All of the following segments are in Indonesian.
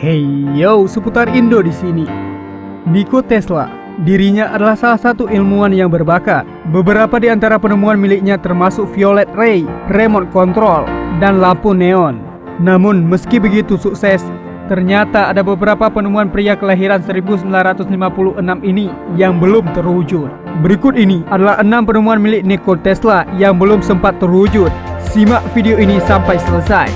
Hey yo, seputar Indo di sini. Nikola Tesla, dirinya adalah salah satu ilmuwan yang berbakat. Beberapa di antara penemuan miliknya termasuk violet ray, remote control, dan lampu neon. Namun meski begitu sukses, ternyata ada beberapa penemuan pria kelahiran 1956 ini yang belum terwujud. Berikut ini adalah 6 penemuan milik Nikola Tesla yang belum sempat terwujud. Simak video ini sampai selesai.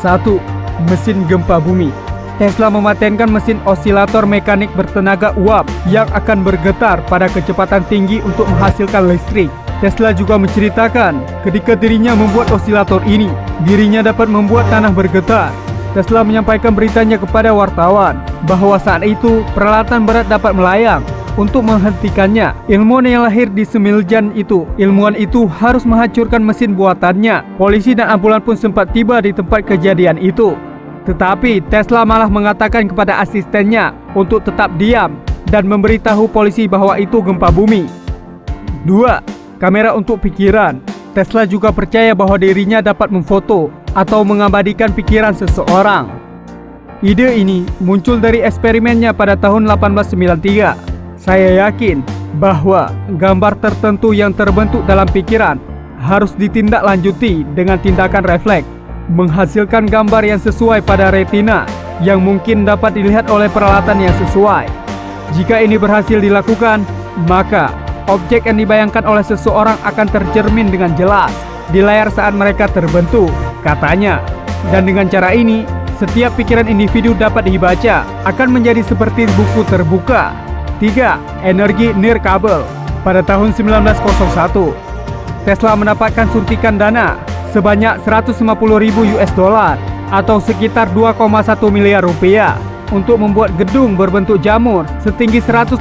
1. Mesin gempa bumi. Tesla mematenkan mesin osilator mekanik bertenaga uap yang akan bergetar pada kecepatan tinggi untuk menghasilkan listrik. Tesla juga menceritakan ketika dirinya membuat osilator ini, dirinya dapat membuat tanah bergetar. Tesla menyampaikan beritanya kepada wartawan bahwa saat itu peralatan berat dapat melayang. Untuk menghentikannya, ilmuwan yang lahir di Semiljan itu, ilmuwan itu harus menghancurkan mesin buatannya. Polisi dan ambulan pun sempat tiba di tempat kejadian itu. Tetapi Tesla malah mengatakan kepada asistennya untuk tetap diam dan memberitahu polisi bahwa itu gempa bumi. 2. Kamera untuk pikiran. Tesla juga percaya bahwa dirinya dapat memfoto atau mengabadikan pikiran seseorang. Ide ini muncul dari eksperimennya pada tahun 1893. Saya yakin bahwa gambar tertentu yang terbentuk dalam pikiran harus ditindaklanjuti dengan tindakan refleks, menghasilkan gambar yang sesuai pada retina yang mungkin dapat dilihat oleh peralatan yang sesuai. Jika ini berhasil dilakukan, maka objek yang dibayangkan oleh seseorang akan tercermin dengan jelas di layar saat mereka terbentuk, katanya. Dan dengan cara ini, setiap pikiran individu dapat dibaca akan menjadi seperti buku terbuka. 3. Energi nirkabel. Pada tahun 1901, Tesla mendapatkan suntikan dana sebanyak 150.000 US dollar atau sekitar 2,1 miliar rupiah untuk membuat gedung berbentuk jamur setinggi 185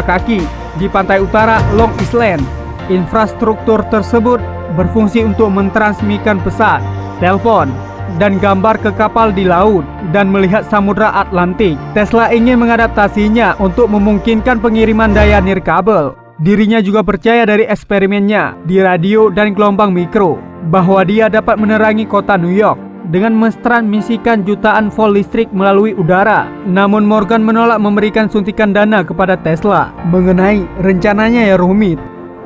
kaki di pantai utara Long Island. Infrastruktur tersebut berfungsi untuk mentransmisikan pesan, telepon, dan gambar ke kapal di laut dan melihat samudra Atlantik. Tesla ingin mengadaptasinya untuk memungkinkan pengiriman daya nirkabel. Dirinya juga percaya dari eksperimennya di radio dan gelombang mikro bahwa dia dapat menerangi kota New York dengan mentransmisikan jutaan volt listrik melalui udara. Namun Morgan menolak memberikan suntikan dana kepada Tesla mengenai rencananya yang rumit.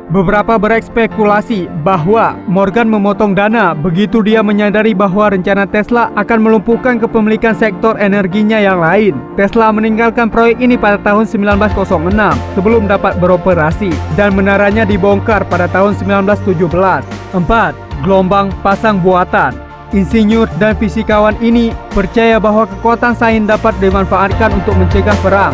Beberapa berespekulasi bahwa Morgan memotong dana begitu dia menyadari bahwa rencana Tesla akan melumpuhkan kepemilikan sektor energinya yang lain. Tesla meninggalkan proyek ini pada tahun 1906 sebelum dapat beroperasi dan menaranya dibongkar pada tahun 1917. 4. Gelombang pasang buatan. Insinyur dan fisikawan ini percaya bahwa kekuatan sains dapat dimanfaatkan untuk mencegah perang.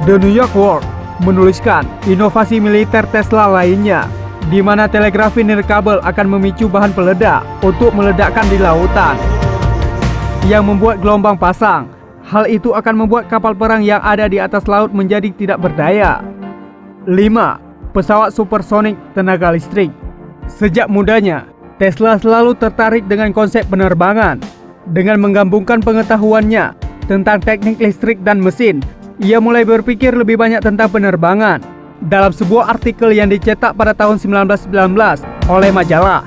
The New York World menuliskan inovasi militer Tesla lainnya, di mana telegrafi nirkabel akan memicu bahan peledak untuk meledakkan di lautan yang membuat gelombang pasang. Hal itu akan membuat kapal perang yang ada di atas laut menjadi tidak berdaya. 5. Pesawat supersonik tenaga listrik. Sejak mudanya, Tesla selalu tertarik dengan konsep penerbangan. Dengan menggabungkan pengetahuannya tentang teknik listrik dan mesin, ia mulai berpikir lebih banyak tentang penerbangan. Dalam sebuah artikel yang dicetak pada tahun 1919 oleh majalah,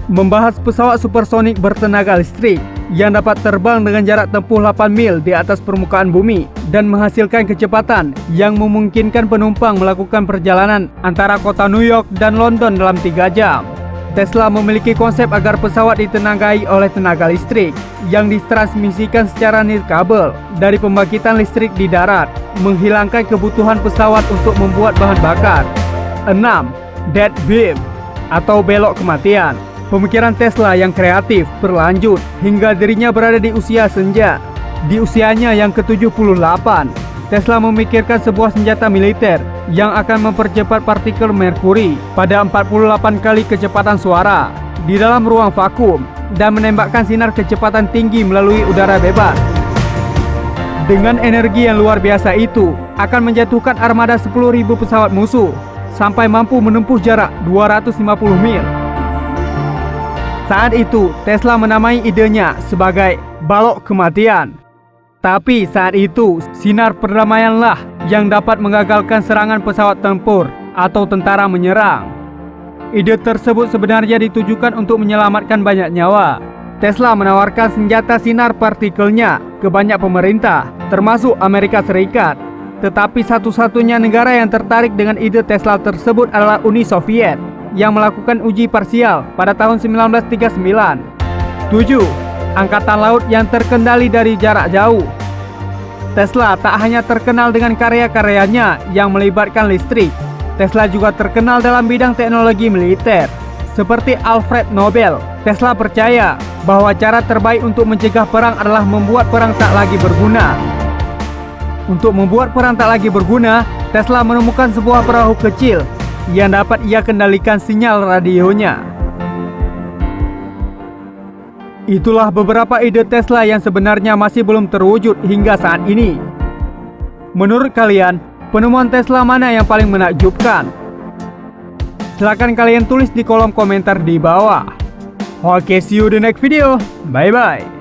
membahas pesawat supersonik bertenaga listrik yang dapat terbang dengan jarak tempuh 8 mil di atas permukaan bumi dan menghasilkan kecepatan yang memungkinkan penumpang melakukan perjalanan antara kota New York dan London dalam 3 jam. Tesla memiliki konsep agar pesawat ditenagai oleh tenaga listrik yang ditransmisikan secara nirkabel dari pembangkitan listrik di darat, menghilangkan kebutuhan pesawat untuk membuat bahan bakar. 6. Dead beam atau belok kematian. Pemikiran Tesla yang kreatif berlanjut hingga dirinya berada di usia senja. Di usianya yang ke-78, Tesla memikirkan sebuah senjata militer yang akan mempercepat partikel merkuri pada 48 kali kecepatan suara di dalam ruang vakum dan menembakkan sinar kecepatan tinggi melalui udara bebas. Dengan energi yang luar biasa itu, akan menjatuhkan armada 10.000 pesawat musuh sampai mampu menempuh jarak 250 mil. Saat itu, Tesla menamai idenya sebagai balok kematian. Tapi saat itu, sinar perdamaianlah yang dapat mengagalkan serangan pesawat tempur atau tentara menyerang. Ide tersebut sebenarnya ditujukan untuk menyelamatkan banyak nyawa. Tesla menawarkan senjata sinar partikelnya ke banyak pemerintah, termasuk Amerika Serikat. Tetapi satu-satunya negara yang tertarik dengan ide Tesla tersebut adalah Uni Soviet yang melakukan uji parsial pada tahun 1939. 7. Angkatan laut yang terkendali dari jarak jauh. Tesla tak hanya terkenal dengan karya-karyanya yang melibatkan listrik. Tesla juga terkenal dalam bidang teknologi militer. Seperti Alfred Nobel, Tesla percaya bahwa cara terbaik untuk mencegah perang adalah membuat perang tak lagi berguna. Untuk membuat perang tak lagi berguna, Tesla menemukan sebuah perahu kecil yang dapat ia kendalikan sinyal radionya. Itulah beberapa ide Tesla yang sebenarnya masih belum terwujud hingga saat ini. Menurut kalian, penemuan Tesla mana yang paling menakjubkan? Silahkan kalian tulis di kolom komentar di bawah. Oke, see you di next video. Bye-bye.